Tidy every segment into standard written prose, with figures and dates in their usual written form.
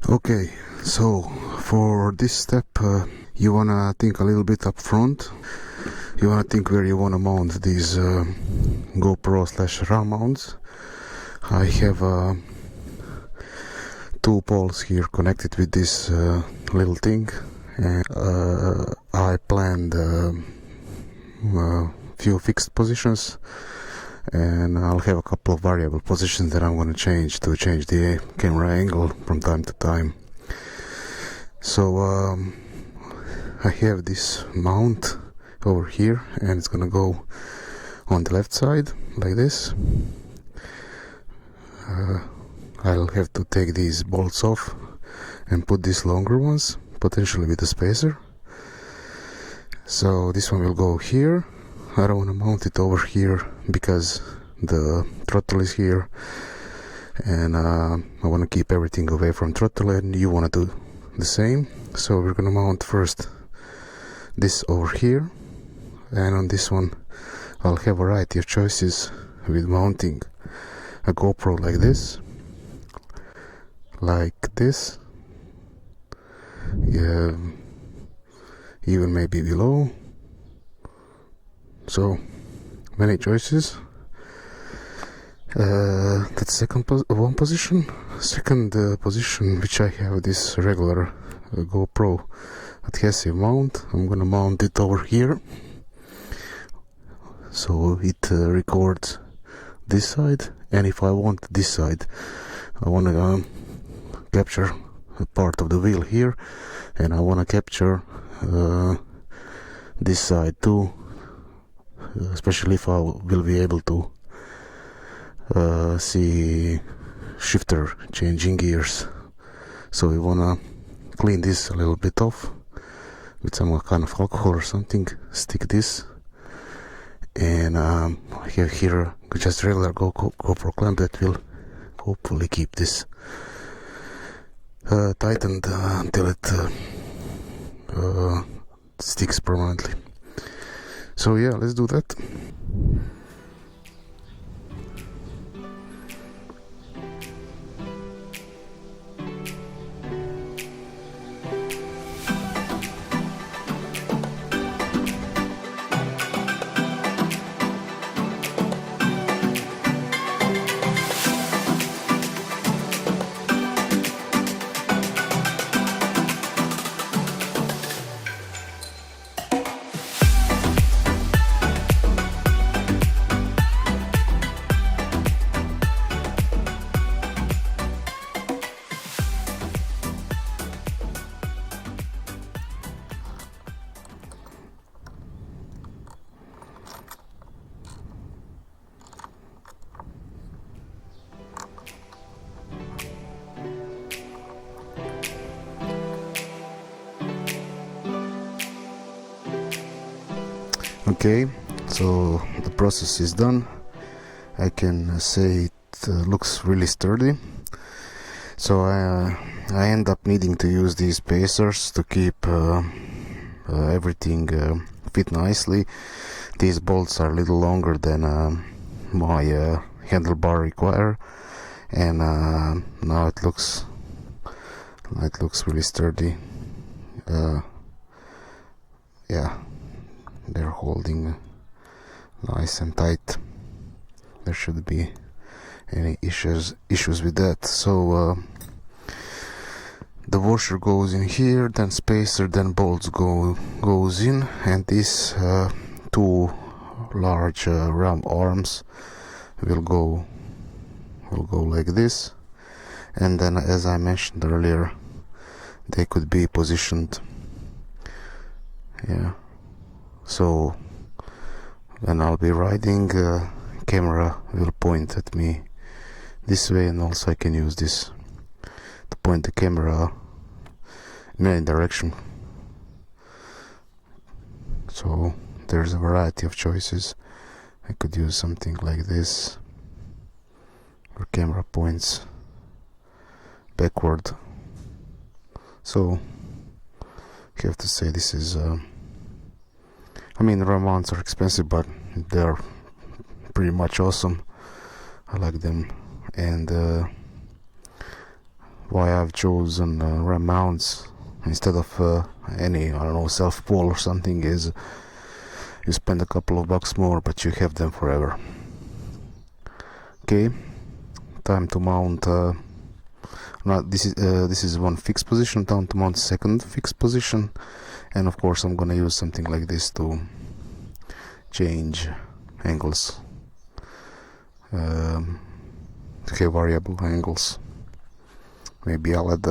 Okay, so for this step you wanna think a little bit up front. You wanna think where you wanna mount these GoPro / RAM mounts. I have two poles here connected with this little thing, and I planned a few fixed positions, and I'll have a couple of variable positions that I'm going to change the camera angle from time to time. So I have this mount over here, and it's going to go on the left side like this. I'll have to take these bolts off and put these longer ones, potentially with a spacer. So this one will go here. I don't want to mount it over here because the throttle is here, and I want to keep everything away from throttle, and you want to do the same. So we're going to mount first this over here, and on this one I'll have a variety of choices with mounting a GoPro like this, yeah, even maybe below. So many choices. That's second position. Second position, which I have this regular GoPro adhesive mount. I'm gonna mount it over here, so it records this side. And if I want this side, I want to capture a part of the wheel here, and I want to capture this side too, especially if I will be able to see shifter changing gears. So we want to clean this a little bit off with some kind of alcohol or something, stick this, and I have here just regular GoPro clamp that will hopefully keep this tightened until it sticks permanently. So yeah, let's do that. Okay, so the process is done. I can say it looks really sturdy. So I end up needing to use these spacers to keep everything fit nicely. These bolts are a little longer than my handlebar require, and now it looks really sturdy. Yeah, they're holding nice and tight. There shouldn't be any issues with that. So the washer goes in here, then spacer, then bolts goes in, and these two large ram arms will go like this. And then, as I mentioned earlier, they could be positioned, yeah. So when I'll be riding, camera will point at me this way, and also I can use this to point the camera in any direction. So there's a variety of choices. I could use something like this, where camera points backward. So I have to say this is I mean, RAM mounts are expensive, but they're pretty much awesome. I like them, and why I've chosen RAM mounts instead of any, I don't know, self-pull or something, is you spend a couple of bucks more but you have them forever. Okay, time to mount. This is one fixed position. Time to mount second fixed position, and of course I'm gonna use something like this to change angles, to have variable angles. Maybe I'll add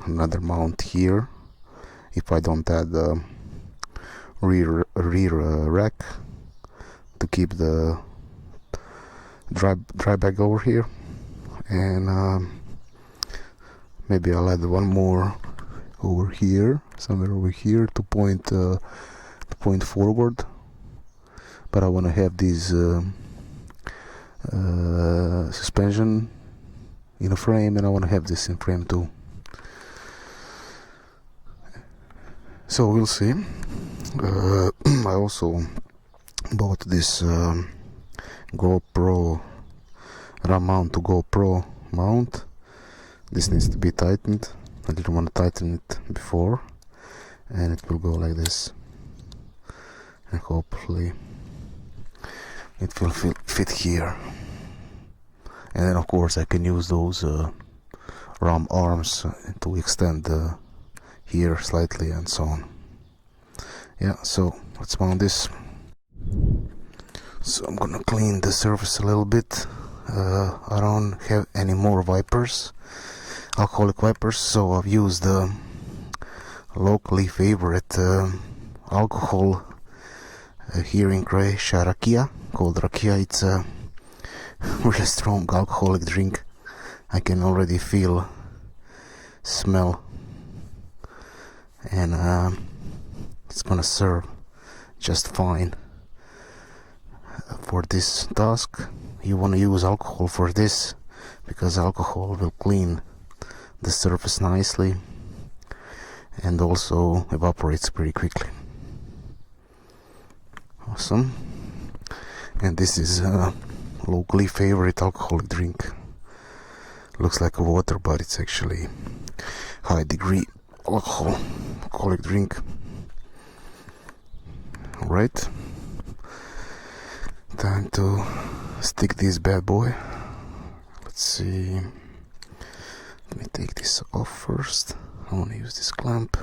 another mount here if I don't add the rear rack to keep the dry bag over here, and maybe I'll add one more over here, somewhere over here, to point forward. But I want to have these suspension in a frame, and I want to have this in frame too. So we'll see. I also bought this GoPro RAM mount to GoPro mount. This needs to be tightened. I didn't want to tighten it before, and it will go like this, and hopefully it will fit here. And then of course I can use those RAM arms to extend here slightly and so on. Yeah, so let's mount this. So I'm gonna clean the surface a little bit. I don't have any more wipers, alcoholic wipers, so I've used the locally favorite alcohol here in Croatia, rakia, called rakia. It's a really strong alcoholic drink. I can already smell, and it's gonna serve just fine for this task. You want to use alcohol for this because alcohol will clean the surface nicely and also evaporates pretty quickly. Awesome. And this is a locally favorite alcoholic drink. Looks like a water, but it's actually high degree alcoholic drink. Alright, time to stick this bad boy. Let's see, let me take this off first. I want to use this clamp,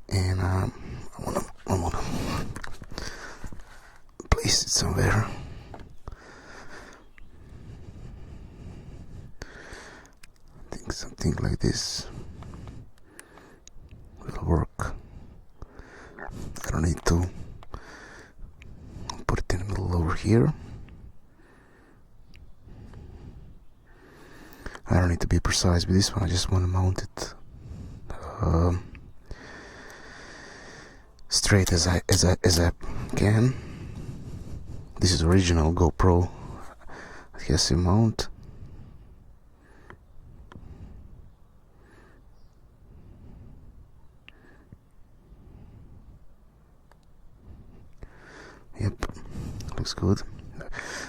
and I want to place it somewhere. I think something like this will work. I don't need to put it in the middle over here. I don't need to be precise with this one. I just want to mount it straight as I can. This is original GoPro adhesive mount. Yep, looks good.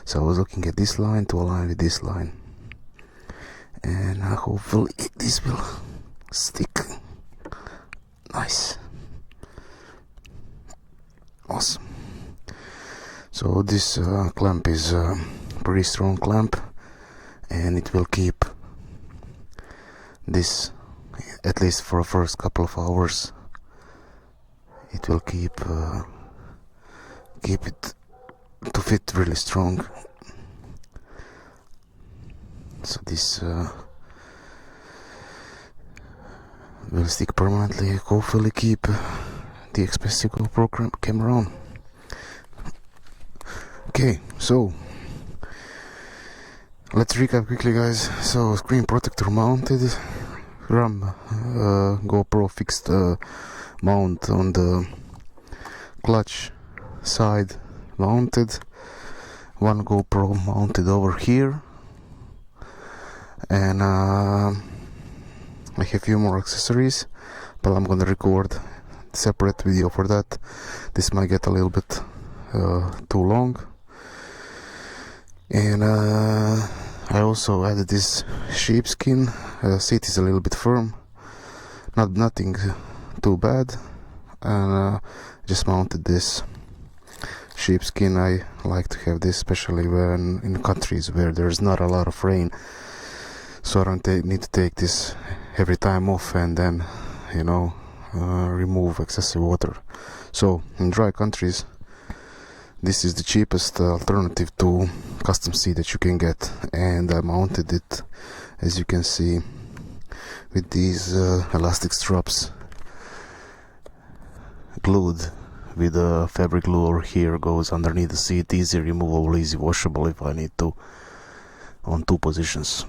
So I was looking at this line to align with this line, and hopefully this will stick. Nice. Awesome. So this clamp is a pretty strong clamp, and it will keep this, at least for the first couple of hours. It will keep it to fit really strong. So this will stick permanently, hopefully keep the expensive GoPro camera on. Okay, so let's recap quickly, guys. So screen protector mounted, RAM GoPro fixed mount on the clutch side mounted, one GoPro mounted over here, and I have a few more accessories, but I'm gonna record separate video for that. This might get a little bit too long, and I also added this sheepskin. Seat is a little bit firm, nothing too bad, and just mounted this sheepskin. I like to have this, especially when in countries where there's not a lot of rain, so I don't need to take this every time off and then, you know, remove excessive water. So in dry countries, this is the cheapest alternative to custom seat that you can get, and I mounted it, as you can see, with these elastic straps glued with a fabric glue over here, goes underneath the seat, easy removable, easy washable if I need to, on 2 positions.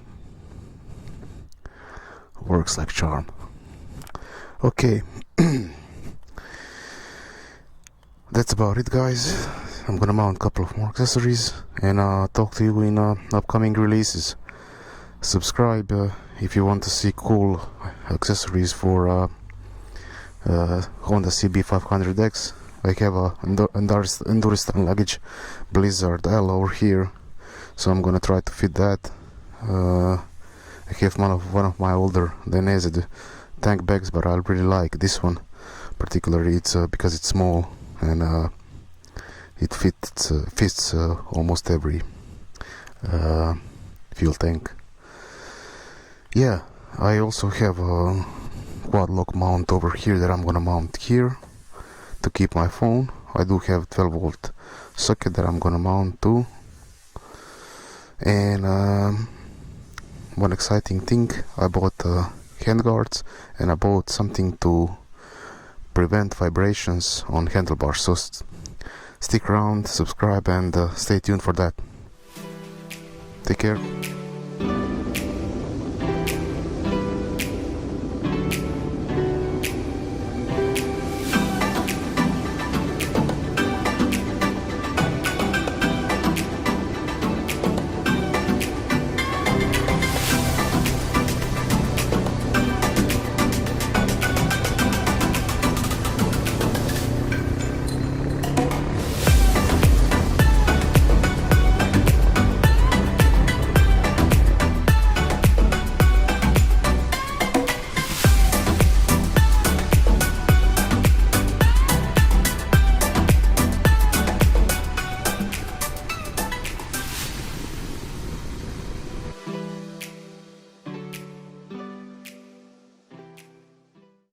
Works like charm. Okay. That's about it, guys. I'm gonna mount a couple of more accessories and talk to you in upcoming releases. Subscribe if you want to see cool accessories for Honda CB500X. I have a Enduristan luggage Blizzard L over here, so I'm gonna try to fit that. I have one of my older adhesive tank bags, but I really like this one particularly. It's because it's small and it fits almost every fuel tank. Yeah, I also have a quad lock mount over here that I'm gonna mount here to keep my phone. I do have 12-volt socket that I'm gonna mount too. And one exciting thing, I bought handguards, and I bought something to prevent vibrations on handlebars. So stick around, subscribe, and stay tuned for that. Take care.